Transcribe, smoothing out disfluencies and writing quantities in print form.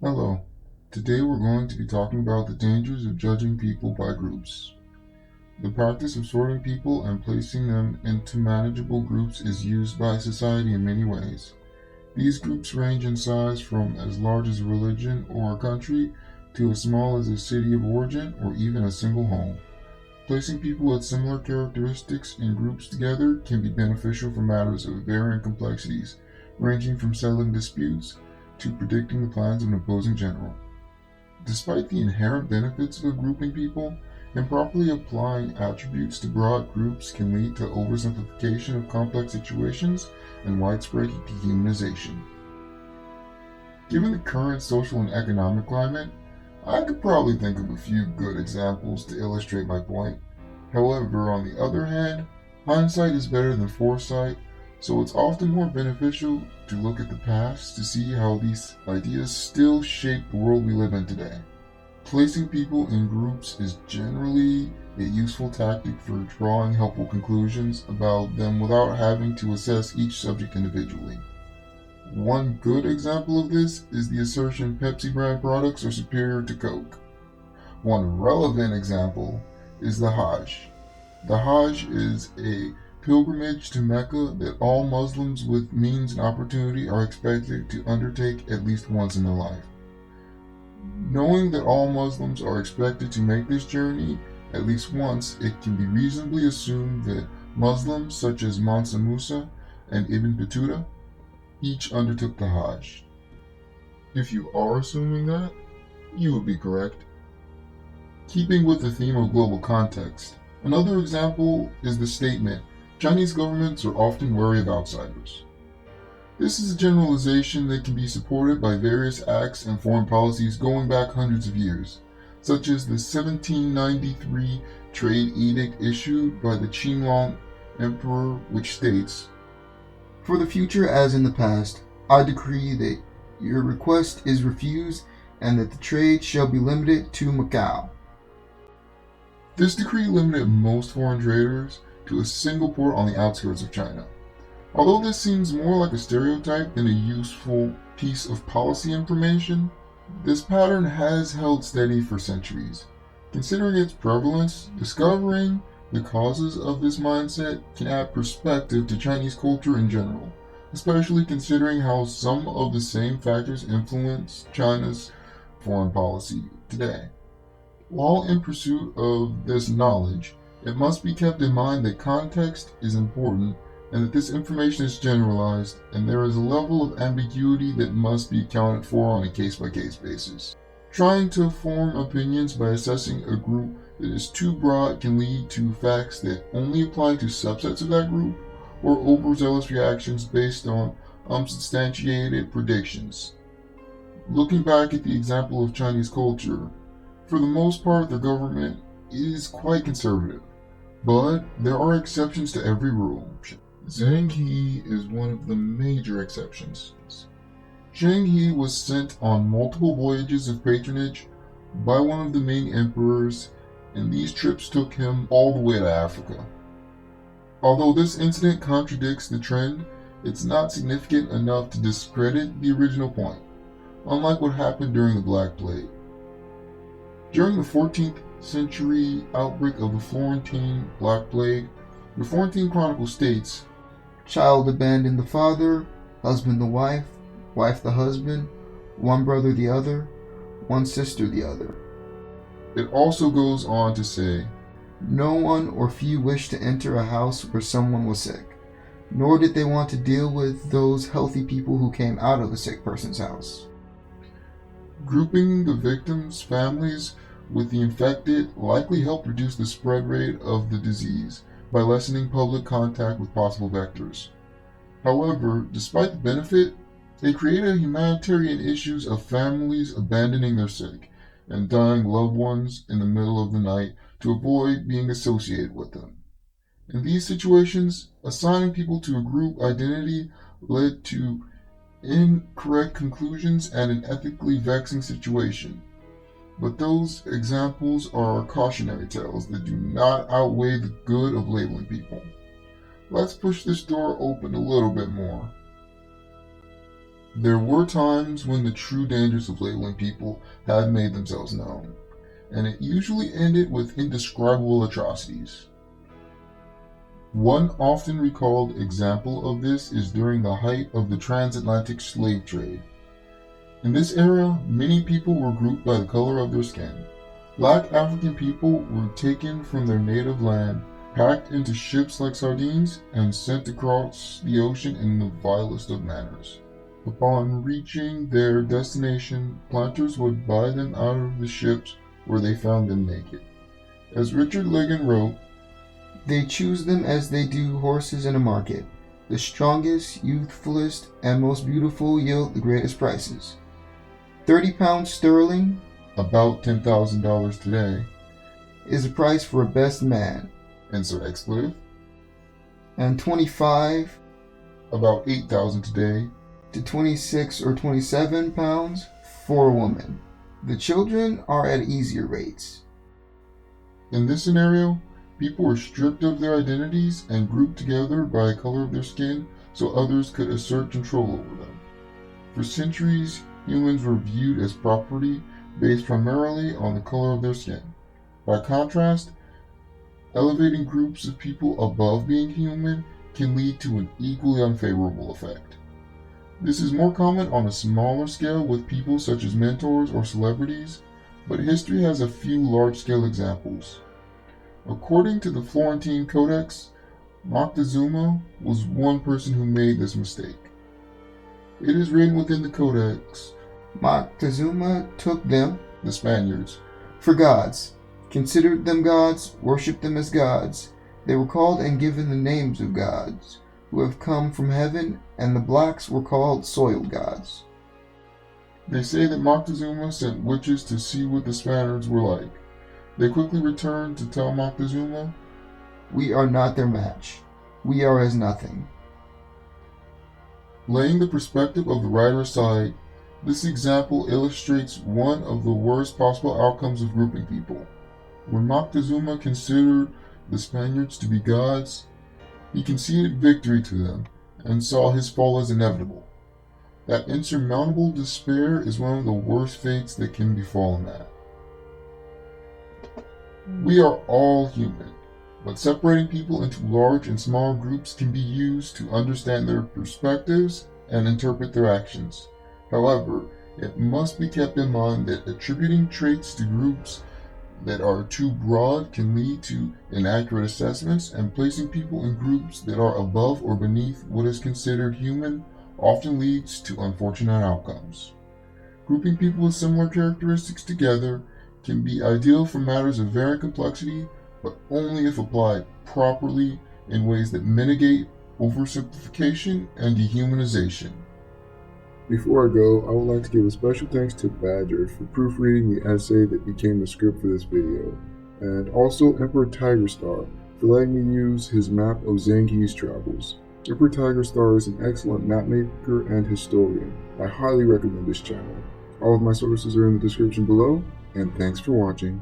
Hello. Today we're going to be talking about the dangers of judging people by groups. The practice of sorting people and placing them into manageable groups is used by society in many ways. These groups range in size from as large as a religion or a country to as small as a city of origin or even a single home. Placing people with similar characteristics in groups together can be beneficial for matters of varying complexities, ranging from settling disputes to predicting the plans of an opposing general. Despite the inherent benefits of grouping people, improperly applying attributes to broad groups can lead to oversimplification of complex situations and widespread dehumanization. Given the current social and economic climate, I could probably think of a few good examples to illustrate my point. However, on the other hand, hindsight is better than foresight, so it's often more beneficial to look at the past to see how these ideas still shape the world we live in today. Placing people in groups is generally a useful tactic for drawing helpful conclusions about them without having to assess each subject individually. One good example of this is the assertion Pepsi brand products are superior to Coke. One relevant example is the Hajj. The Hajj is a pilgrimage to Mecca that all Muslims with means and opportunity are expected to undertake at least once in their life. Knowing that all Muslims are expected to make this journey at least once, it can be reasonably assumed that Muslims such as Mansa Musa and Ibn Battuta each undertook the Hajj. If you are assuming that, you would be correct. Keeping with the theme of global context, another example is the statement, Chinese governments are often wary of outsiders. This is a generalization that can be supported by various acts and foreign policies going back hundreds of years, such as the 1793 trade edict issued by the Qinglong Emperor, which states, "For the future as in the past, I decree that your request is refused and that the trade shall be limited to Macau." This decree limited most foreign traders to a single port on the outskirts of China. Although this seems more like a stereotype than a useful piece of policy information, this pattern has held steady for centuries. Considering its prevalence, discovering the causes of this mindset can add perspective to Chinese culture in general, especially considering how some of the same factors influence China's foreign policy today. While in pursuit of this knowledge, it must be kept in mind that context is important and that this information is generalized, and there is a level of ambiguity that must be accounted for on a case-by-case basis. Trying to form opinions by assessing a group that is too broad can lead to facts that only apply to subsets of that group, or overzealous reactions based on unsubstantiated predictions. Looking back at the example of Chinese culture, for the most part the government is quite conservative, but there are exceptions to every rule. Zheng He is one of the major exceptions. Zheng He was sent on multiple voyages of patronage by one of the main emperors, and these trips took him all the way to Africa. Although this incident contradicts the trend, it's not significant enough to discredit the original point, unlike what happened during the Black Plague. During the 14th century outbreak of the Florentine Black Plague, the Florentine Chronicle states, "Child abandoned the father, husband the wife, wife the husband, one brother the other, one sister the other." It also goes on to say, "No one or few wished to enter a house where someone was sick, nor did they want to deal with those healthy people who came out of a sick person's house." Grouping the victims' families with the infected likely helped reduce the spread rate of the disease by lessening public contact with possible vectors. However, despite the benefit, they created humanitarian issues of families abandoning their sick and dying loved ones in the middle of the night to avoid being associated with them. In these situations, assigning people to a group identity led to incorrect conclusions and an ethically vexing situation. But those examples are cautionary tales that do not outweigh the good of labeling people. Let's push this door open a little bit more. There were times when the true dangers of labeling people had made themselves known, and it usually ended with indescribable atrocities. One often recalled example of this is during the height of the transatlantic slave trade. In this era, many people were grouped by the color of their skin. Black African people were taken from their native land, packed into ships like sardines, and sent across the ocean in the vilest of manners. Upon reaching their destination, planters would buy them out of the ships where they found them naked. As Richard Ligon wrote, "They choose them as they do horses in a market. The strongest, youthfulest, and most beautiful yield the greatest prices. 30 pounds sterling, about $10,000 today, is the price for a best man, insert expletive, and 25, about 8,000 today, to 26 or 27 pounds for a woman. The children are at easier rates." In this scenario, people were stripped of their identities and grouped together by the color of their skin so others could assert control over them. For centuries, humans were viewed as property based primarily on the color of their skin. By contrast, elevating groups of people above being human can lead to an equally unfavorable effect. This is more common on a smaller scale with people such as mentors or celebrities, but history has a few large-scale examples. According to the Florentine Codex, Moctezuma was one person who made this mistake. It is written within the Codex, Moctezuma took them, the Spaniards, for gods, considered them gods, worshipped them as gods. They were called and given the names of gods, who have come from heaven, and the blacks were called soil gods. They say that Moctezuma sent witches to see what the Spaniards were like. They quickly returned to tell Moctezuma, "We are not their match. We are as nothing." Laying the perspective of the writer aside, this example illustrates one of the worst possible outcomes of grouping people. When Moctezuma considered the Spaniards to be gods, he conceded victory to them and saw his fall as inevitable. That insurmountable despair is one of the worst fates that can befall a man. We are all human, but separating people into large and small groups can be used to understand their perspectives and interpret their actions. However, it must be kept in mind that attributing traits to groups that are too broad can lead to inaccurate assessments, and placing people in groups that are above or beneath what is considered human often leads to unfortunate outcomes. Grouping people with similar characteristics together can be ideal for matters of varying complexity, but only if applied properly in ways that mitigate oversimplification and dehumanization. Before I go, I would like to give a special thanks to Badger for proofreading the essay that became the script for this video, and also Emperor Tigerstar for letting me use his map of Zheng He's travels. Emperor Tigerstar is an excellent mapmaker and historian. I highly recommend this channel. All of my sources are in the description below, and thanks for watching.